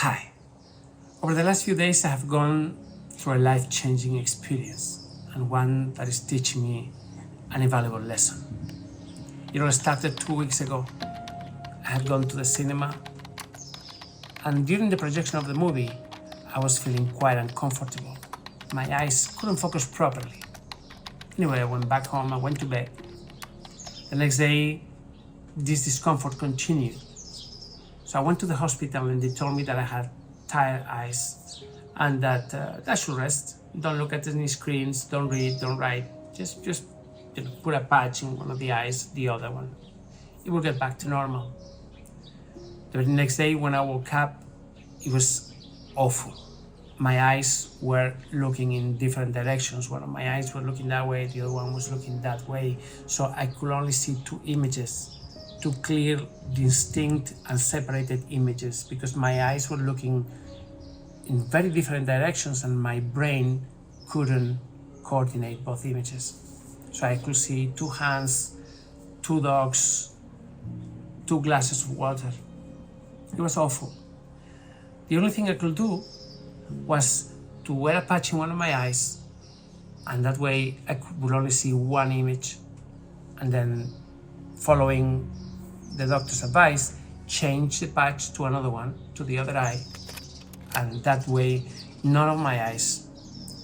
Hi. Over the last few days, I have gone through a life-changing experience, and one that is teaching me an invaluable lesson. It all started 2 weeks ago. I had gone to the cinema, and during the projection of the movie, I was feeling quite uncomfortable. My eyes couldn't focus properly. Anyway, I went back home, I went to bed. The next day, this discomfort continued. So I went to the hospital and they told me that I had tired eyes and that I should rest. Don't look at any screens, don't read, don't write. Just put a patch in one of the eyes, the other one. It will get back to normal. The next day when I woke up, it was awful. My eyes were looking in different directions. One of my eyes were looking that way, the other one was looking that way. So I could only see two images, two clear, distinct and separated images, because my eyes were looking in very different directions and my brain couldn't coordinate both images. So I could see two hands, two dogs, two glasses of water. It was awful. The only thing I could do was to wear a patch in one of my eyes, and that way I would only see one image, and then following the doctor's advice, change the patch to another one, to the other eye, and that way none of my eyes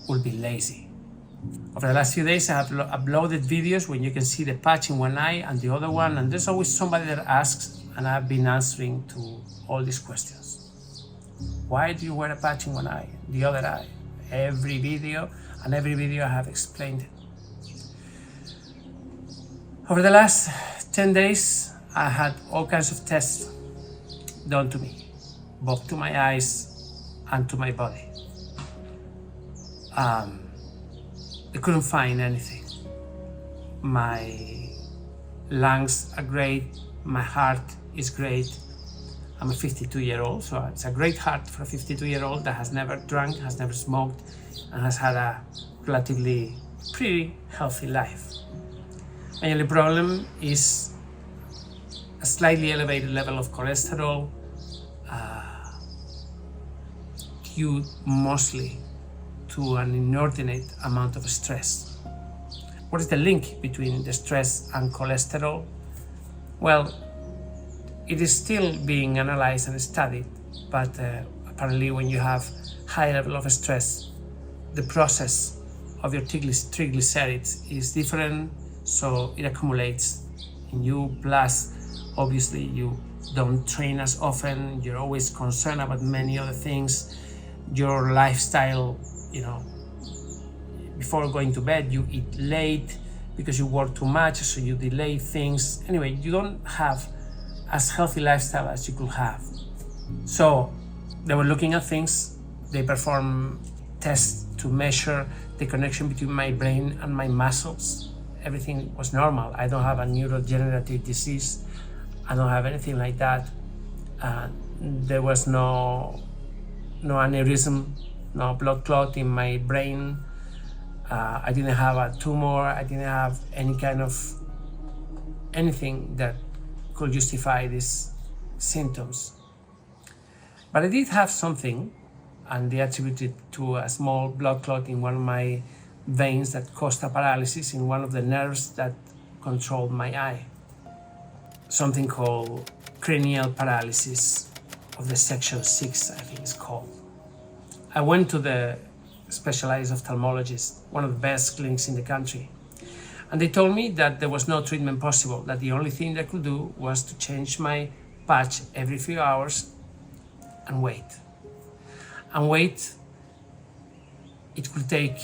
will be lazy. Over the last few days I have uploaded videos when you can see the patch in one eye and the other one, and there's always somebody that asks, and I've been answering to all these questions. Why do you wear a patch in one eye, the other eye? Every video I have explained it. Over the last 10 days, I had all kinds of tests done to me, both to my eyes and to my body. They couldn't find anything. My lungs are great, my heart is great. I'm a 52-year-old, so it's a great heart for a 52-year-old that has never drunk, has never smoked, and has had a relatively pretty healthy life. My only problem is a slightly elevated level of cholesterol, due mostly to an inordinate amount of stress. What is the link between the stress and cholesterol? Well, it is still being analyzed and studied, but apparently when you have high level of stress, the process of your triglycerides is different, so it accumulates in you. Plus, obviously, you don't train as often, you're always concerned about many other things. Your lifestyle, before going to bed, you eat late because you work too much, so you delay things. Anyway, you don't have as healthy lifestyle as you could have. So they were looking at things. They performed tests to measure the connection between my brain and my muscles. Everything was normal. I don't have a neurodegenerative disease. I don't have anything like that. There was no aneurysm, no blood clot in my brain. I didn't have a tumor. I didn't have any kind of anything that could justify these symptoms. But I did have something, and they attributed to a small blood clot in one of my veins that caused a paralysis in one of the nerves that controlled my eye. Something called cranial paralysis of the section 6, I think it's called. I went to the specialized ophthalmologist, one of the best clinics in the country. And they told me that there was no treatment possible, that the only thing they could do was to change my patch every few hours and wait. And wait, it could take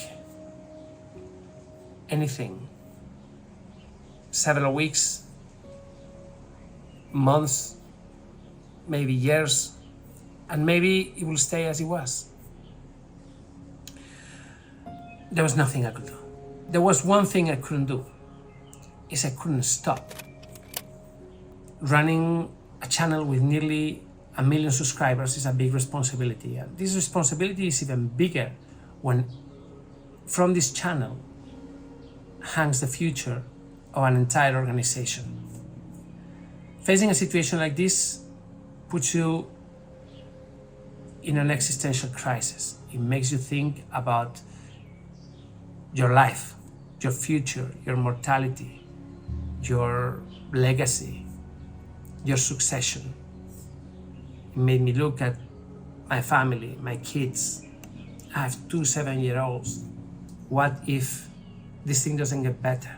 anything, several weeks, months, maybe years, and maybe it will stay as it was. There was nothing I could do. There was one thing I couldn't do, is I couldn't stop. Running a channel with nearly 1 million subscribers is a big responsibility, and this responsibility is even bigger when from this channel hangs the future of an entire organization. Facing a situation like this puts you in an existential crisis. It makes you think about your life, your future, your mortality, your legacy, your succession. It made me look at my family, my kids. I have 2 7-year-olds. What if this thing doesn't get better?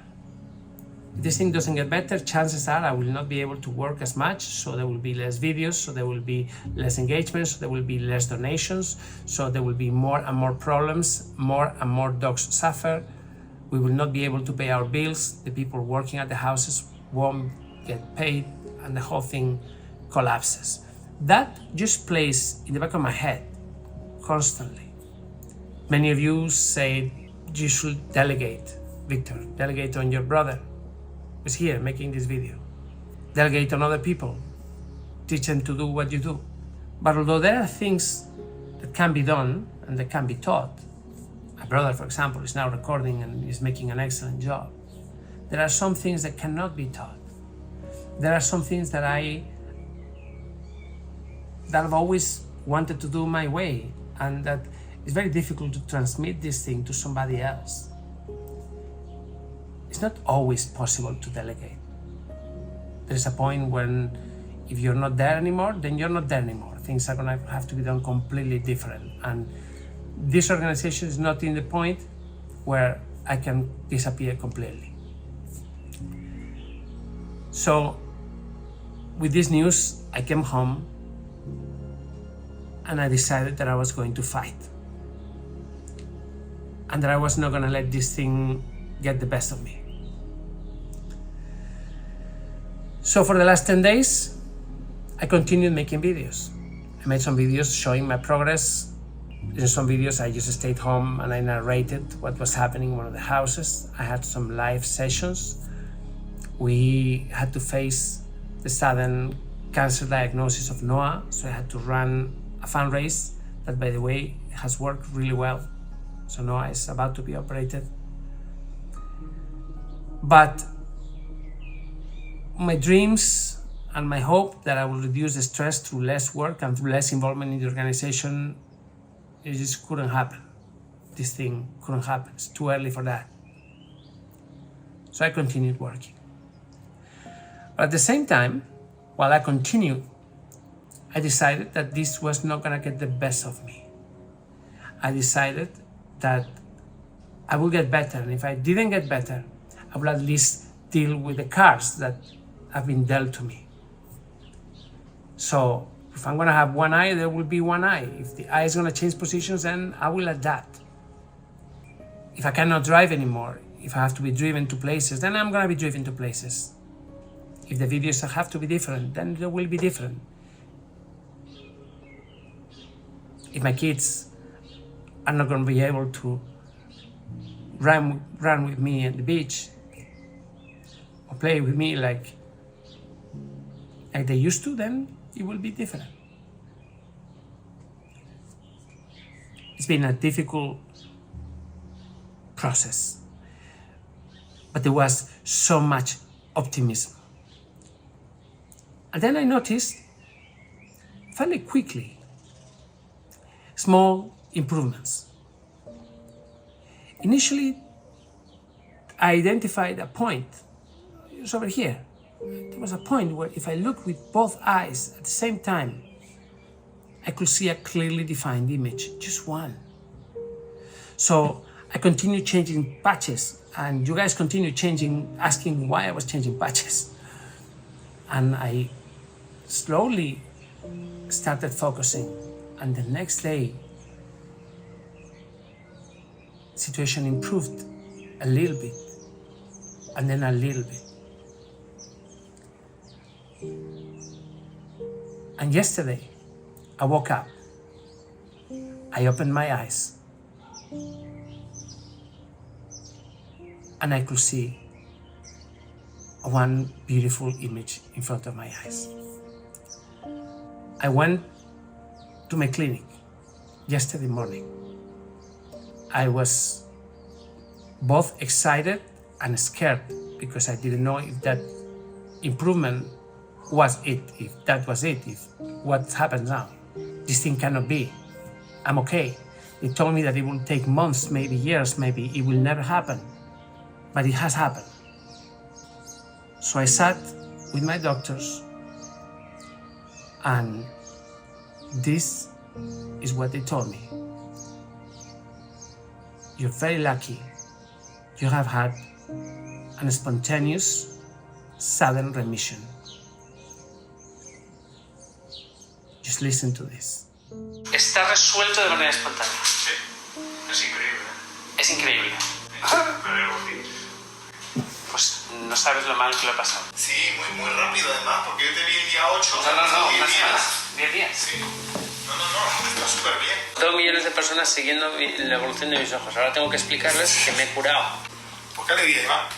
If this thing doesn't get better, chances are I will not be able to work as much, so there will be less videos, so there will be less engagement, so there will be less donations, so there will be more and more problems, more and more dogs suffer. We will not be able to pay our bills, the people working at the houses won't get paid, and the whole thing collapses. That just plays in the back of my head constantly. Many of you say you should delegate. Viktor, delegate on your brother who's here making this video. Delegate on other people. Teach them to do what you do. But although there are things that can be done and that can be taught, my brother, for example, is now recording and is making an excellent job. There are some things that cannot be taught. There are some things that I've always wanted to do my way, and that it's very difficult to transmit this thing to somebody else. It's not always possible to delegate. There's a point when if you're not there anymore, then you're not there anymore. Things are gonna have to be done completely different. And this organization is not in the point where I can disappear completely. So with this news, I came home and I decided that I was going to fight. And that I was not gonna let this thing get the best of me. So for the last 10 days, I continued making videos. I made some videos showing my progress. In some videos, I just stayed home and I narrated what was happening in one of the houses. I had some live sessions. We had to face the sudden cancer diagnosis of Noah, so I had to run a fundraise that, by the way, has worked really well. So Noah is about to be operated. But my dreams and my hope that I will reduce the stress through less work and through less involvement in the organization, it just couldn't happen. This thing couldn't happen. It's too early for that. So I continued working. But at the same time, while I continued, I decided that this was not gonna get the best of me. I decided that I will get better, and if I didn't get better, I will at least deal with the cards that have been dealt to me. So if I'm gonna have one eye, there will be one eye. If the eye is gonna change positions, then I will adapt. If I cannot drive anymore, if I have to be driven to places, then I'm gonna be driven to places. If the videos have to be different, then they will be different. If my kids are not gonna be able to run with me at the beach, or play with me like they used to, then it will be different. It's been a difficult process, but there was so much optimism. And then I noticed, fairly quickly, small improvements. Initially, I identified a point. It was over here. There was a point where if I looked with both eyes at the same time, I could see a clearly defined image, just one. So I continued changing patches, and you guys continued asking why I was changing patches. And I slowly started focusing, and the next day, the situation improved a little bit, and then a little bit. And yesterday, I woke up, I opened my eyes, and I could see one beautiful image in front of my eyes. I went to my clinic yesterday morning. I was both excited and scared because I didn't know if that improvement was it, if that was it, if what happens now. this thing cannot be. I'm okay. They told me that it will take months, maybe years, maybe it will never happen. But it has happened. So I sat with my doctors, and this is what they told me. You're very lucky. You have had a spontaneous, sudden remission. Just listen to this. Está resuelto de manera espontánea. Sí, es increíble. Es increíble. Me alegro por ti. Pues no sabes lo mal que lo he pasado. Sí, muy rápido además, porque yo te vi el día 8. No, 10 días. 10 días. Sí. No, está súper bien. 2 millones de personas siguiendo la evolución de mis ojos. Ahora tengo que explicarles que me he curado. ¿Por qué alegría, Iván?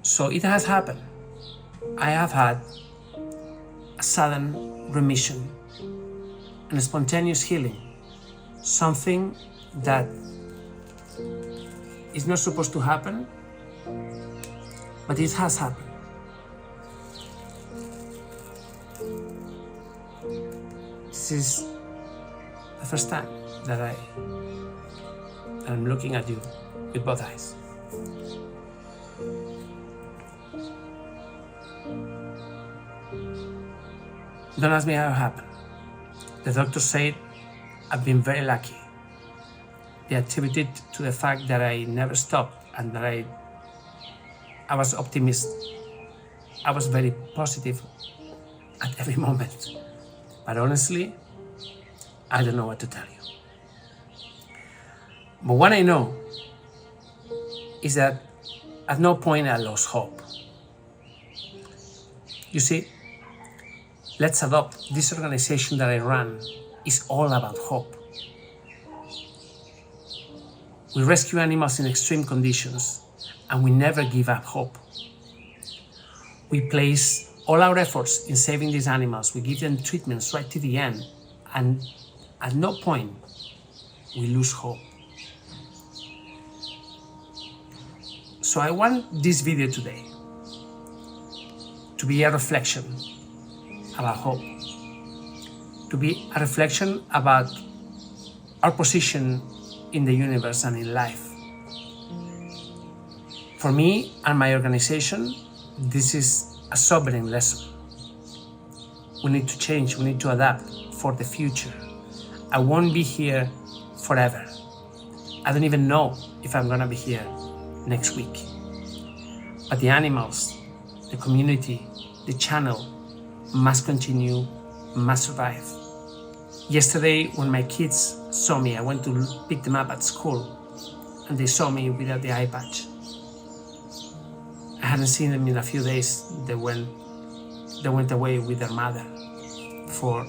So it has happened. I have had a sudden remission and a spontaneous healing. Something that is not supposed to happen, but it has happened. This is the first time that I'm looking at you with both eyes. Don't ask me how it happened. The doctor said I've been very lucky. They attributed to the fact that I never stopped and that I was optimistic. I was very positive at every moment. But honestly, I don't know what to tell you. But what I know is that at no point I lost hope. You see, Let's Adopt, this organization that I run, is all about hope. We rescue animals in extreme conditions, and we never give up hope. We place all our efforts in saving these animals. We give them treatments right to the end, and at no point we lose hope. So I want this video today to be a reflection about hope, to be a reflection about our position in the universe and in life. For me and my organization, this is a sobering lesson. We need to change, we need to adapt for the future. I won't be here forever. I don't even know if I'm gonna be here next week. But the animals, the community, the channel must continue, must survive. Yesterday, when my kids saw me, I went to pick them up at school, and they saw me without the eye patch. I hadn't seen them in a few days. They went away with their mother for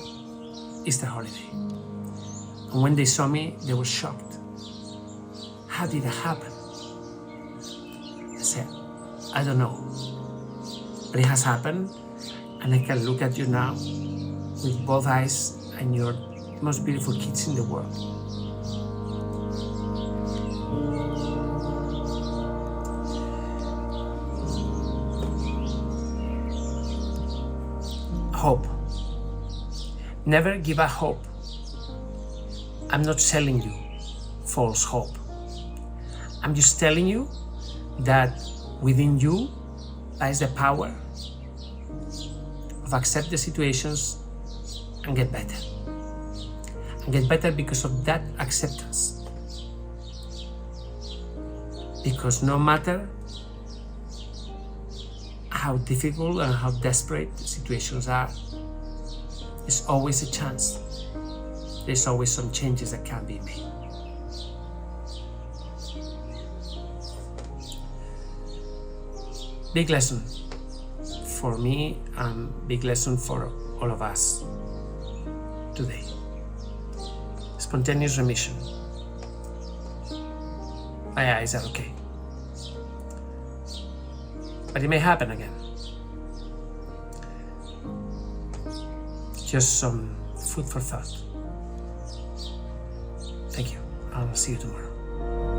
Easter holiday. And when they saw me, they were shocked. How did it happen? I said, I don't know. But it has happened, and I can look at you now with both eyes, and you're the most beautiful kids in the world. Hope. Never give up hope. I'm not selling you false hope. I'm just telling you that within you lies the power of accept the situations and get better. And get better because of that acceptance. Because no matter how difficult and how desperate the situations are, there's always a chance. There's always some changes that can be made. Big lesson for me and big lesson for all of us today. Spontaneous remission. My eyes are okay. But it may happen again. Just some food for thought. Thank you. I'll see you tomorrow.